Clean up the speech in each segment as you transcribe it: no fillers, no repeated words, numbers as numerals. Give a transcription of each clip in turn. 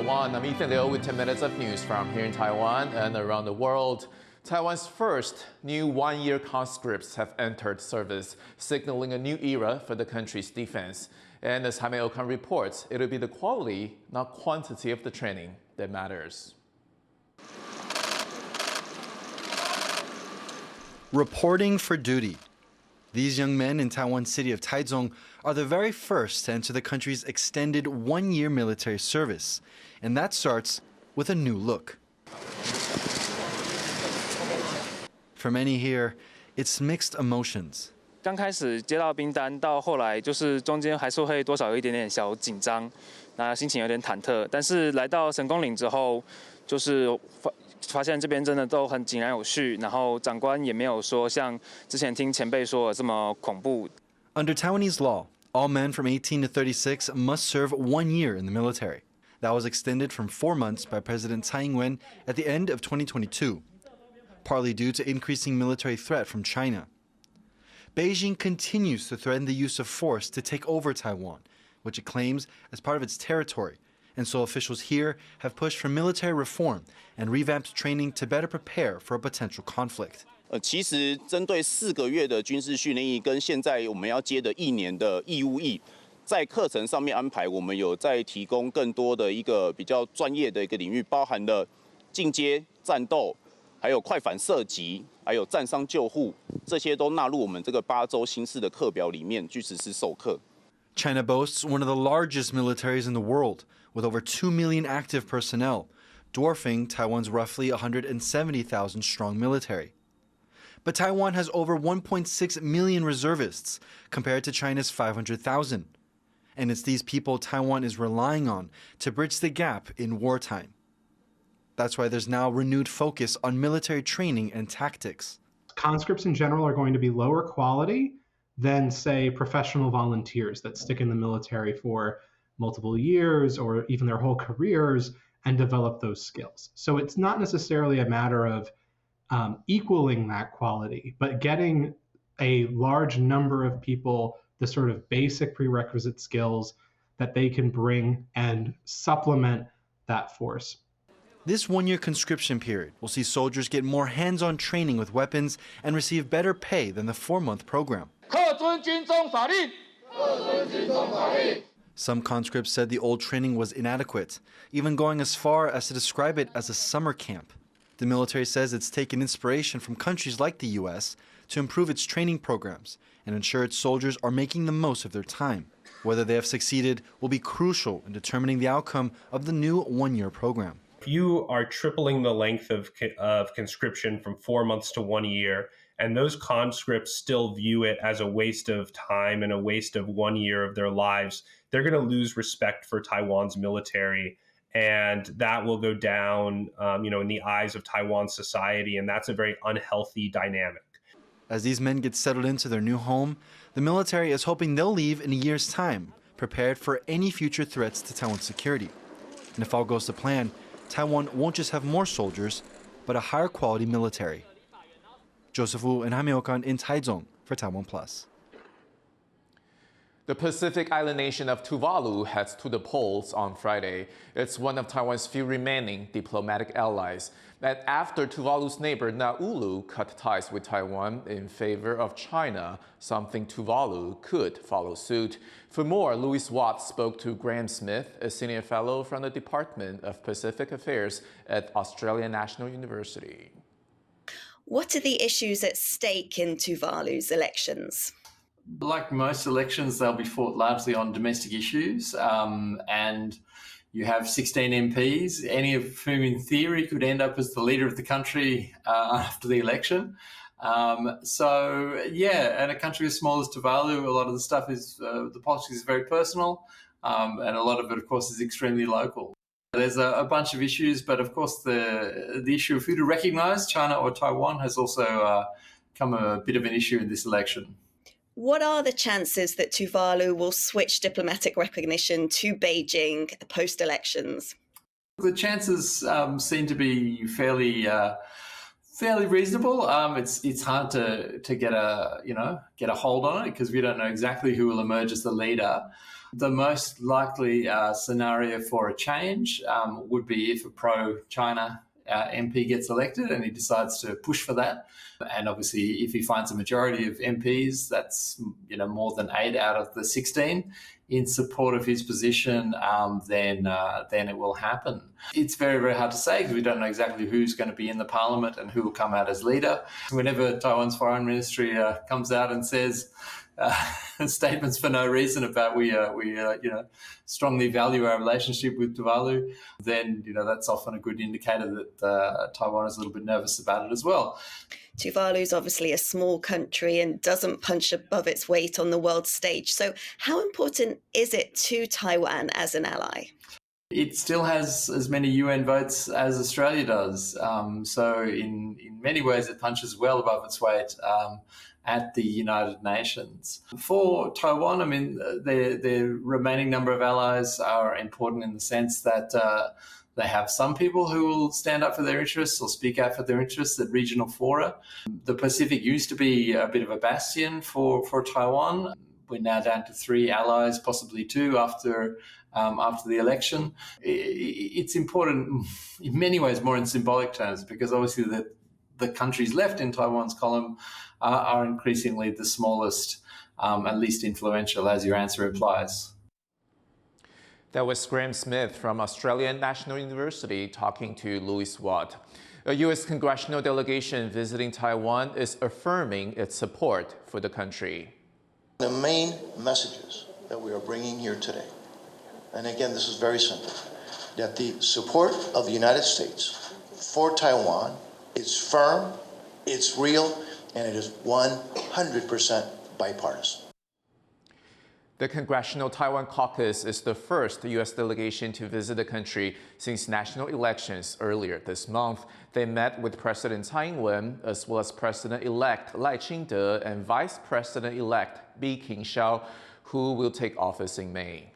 Taiwan. I'm Ethan Liu with 10 minutes of news from here in Taiwan and around the world. Taiwan's first new one-year conscripts have entered service, signaling a new era for the country's defense. And as Jaime Okan reports, it'll be the quality, not quantity of the training that matters. Reporting for duty. These young men in Taiwan's city of Taichung are the very first to enter the country's extended one-year military service. And that starts with a new look. For many here, it's mixed emotions. 刚开始接到兵单，到后来就是中间还是会多少有一点点小紧张，那心情有点忐忑。但是来到成功岭之后，就是发现这边真的都很井然有序，然后长官也没有说像之前听前辈说的这么恐怖。Under Taiwanese law, all men from 18 to 36 must serve 1 year in the military. That was extended from 4 months by President Tsai Ing-wen at the end of 2022, partly due to increasing military threat from China. Beijing continues to threaten the use of force to take over Taiwan, which it claims as part of its territory. And so officials here have pushed for military reform and revamped training to better prepare for a potential conflict. 其实针对4个月的军事训练役跟现在我们要接的1年的义务役，在课程上面安排，我们有在提供更多的一个比较专业的一个领域，包含了进阶战斗，还有快反射击，还有战伤救护，这些都纳入我们这个8周新式的课表里面去实施授课。China boasts one of the largest militaries in the world, with over 2 million active personnel, dwarfing Taiwan's roughly 170,000 strong military. But Taiwan has over 1.6 million reservists, compared to China's 500,000. And it's these people Taiwan is relying on to bridge the gap in wartime. That's why there's now renewed focus on military training and tactics. Conscripts in general are going to be lower quality than, say, professional volunteers that stick in the military for multiple years or even their whole careers and develop those skills. So it's not necessarily a matter of equaling that quality, but getting a large number of people the sort of basic prerequisite skills that they can bring and supplement that force. This one-year conscription period will see soldiers get more hands-on training with weapons and receive better pay than the 4-month program. Some conscripts said the old training was inadequate, even going as far as to describe it as a summer camp. The military says it's taken inspiration from countries like the U.S. to improve its training programs and ensure its soldiers are making the most of their time. Whether they have succeeded will be crucial in determining the outcome of the new one-year program. If you are tripling the length of conscription from 4 months to 1 year, and those conscripts still view it as a waste of time and a waste of 1 year of their lives, they're going to lose respect for Taiwan's military, and that will go down, in the eyes of Taiwan society, and that's a very unhealthy dynamic. As these men get settled into their new home, the military is hoping they'll leave in a year's time, prepared for any future threats to Taiwan's security. And if all goes to plan, Taiwan won't just have more soldiers, but a higher quality military. Joseph Wu and Jaime Okan in Taichung for TaiwanPlus. The Pacific island nation of Tuvalu heads to the polls on Friday. It's one of Taiwan's few remaining diplomatic allies. And after Tuvalu's neighbor Nauru cut ties with Taiwan in favor of China, something Tuvalu could follow suit. For more, Louis Watts spoke to Graham Smith, a senior fellow from the Department of Pacific Affairs at Australian National University. What are the issues at stake in Tuvalu's elections? Like most elections, they'll be fought largely on domestic issues, and you have 16 MPs, any of whom in theory could end up as the leader of the country after the election. And a country as small as Tuvalu, a lot of the stuff is, the politics is very personal, and a lot of it, of course, is extremely local. There's a bunch of issues, but of course the issue of who to recognise, China or Taiwan, has also become a bit of an issue in this election. What are the chances that Tuvalu will switch diplomatic recognition to Beijing post-elections? The chances seem to be fairly reasonable. It's hard to get a hold on it because we don't know exactly who will emerge as the leader. The most likely scenario for a change would be if a pro-China MP gets elected and he decides to push for that. And obviously, if he finds a majority of MPs, that's more than 8 out of the 16 in support of his position, then it will happen. It's very, very hard to say because we don't know exactly who's going to be in the parliament and who will come out as leader. Whenever Taiwan's foreign ministry comes out and says statements for no reason about we strongly value our relationship with Tuvalu, then that's often a good indicator that Taiwan is a little bit nervous about it as well. Tuvalu is obviously a small country and doesn't punch above its weight on the world stage. So how important is it to Taiwan as an ally? It still has as many UN votes as Australia does. So in many ways, it punches well above its weight at the United Nations. For Taiwan, I mean, the remaining number of allies are important in the sense that they have some people who will stand up for their interests or speak out for their interests at regional fora. The Pacific used to be a bit of a bastion for Taiwan. We're now down to 3 allies, possibly 2 after the election. It's important in many ways, more in symbolic terms, because obviously the countries left in Taiwan's column are increasingly the smallest and least influential, as your answer implies. That was Graham Smith from Australian National University talking to Louis Watt. A U.S. congressional delegation visiting Taiwan is affirming its support for the country. The main messages that we are bringing here today, and again, this is very simple, that the support of the United States for Taiwan is firm, it's real, and it is 100% bipartisan. The Congressional Taiwan Caucus is the first U.S. delegation to visit the country since national elections earlier this month. They met with President Tsai Ing-wen, as well as President-elect Lai Ching-te and Vice President-elect Bi Khing-xiao, who will take office in May.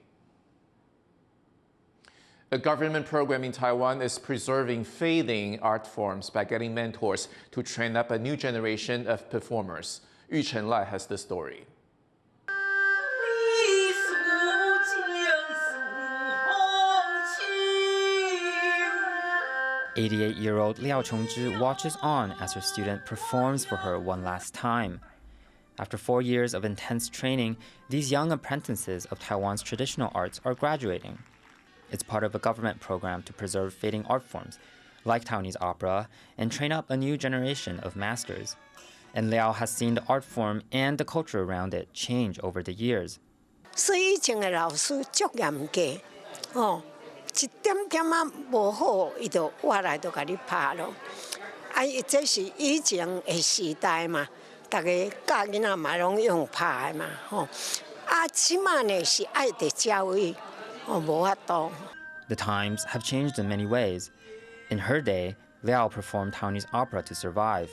A government program in Taiwan is preserving fading art forms by getting mentors to train up a new generation of performers. Yu Chen-lai has the story. 88-year-old Liao Chongzhi watches on as her student performs for her one last time. After 4 years of intense training, these young apprentices of Taiwan's traditional arts are graduating. It's part of a government program to preserve fading art forms, like Taiwanese opera, and train up a new generation of masters. And Liao has seen the art form and the culture around it change over the years. 所以以前的老师足严格，一点点无好，伊就我来就甲你拍咯。这是以前的时代嘛，大家教囡仔嘛拢用拍的嘛，即马呢是爱的教育，无法度。The times have changed in many ways. In her day, Liao performed Taiwanese opera to survive.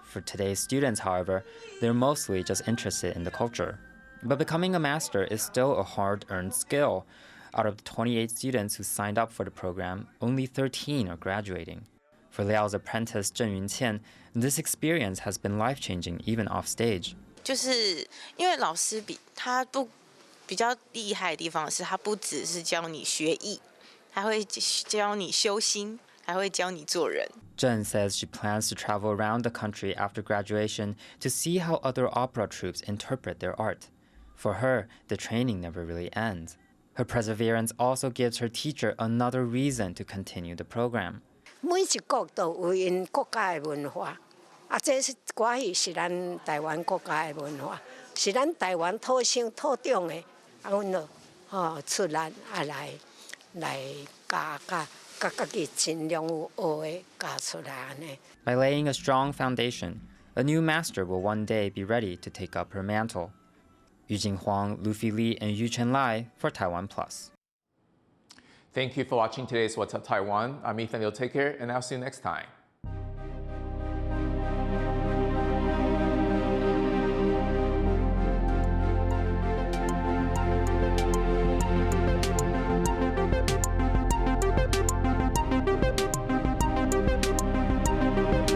For today's students, however, they're mostly just interested in the culture. But becoming a master is still a hard-earned skill. Out of the 28 students who signed up for the program, only 13 are graduating. For Liao's apprentice Zheng Yunqian, this experience has been life-changing even off stage. 就是因为老师比较厉害的地方是，他不只是教你学艺，他会教你修心，还会教你做人。 Zheng says she plans to travel around the country after graduation to see how other opera troupes interpret their art. For her, the training never really ends. Her perseverance also gives her teacher another reason to continue the program. 每一国都有因国家的文化，这是歌戏是咱台湾国家的文化，是咱台湾土生土长的，阮就出来来教家己尽量有学的教出来安尼。 By laying a strong foundation, a new master will one day be ready to take up her mantle. Yu Jinghuang, Luffy Li, and Yu Chen-lai for TaiwanPlus. Thank you for watching today's What's Up Taiwan. I'm Ethan. You'll take care, and I'll see you next time.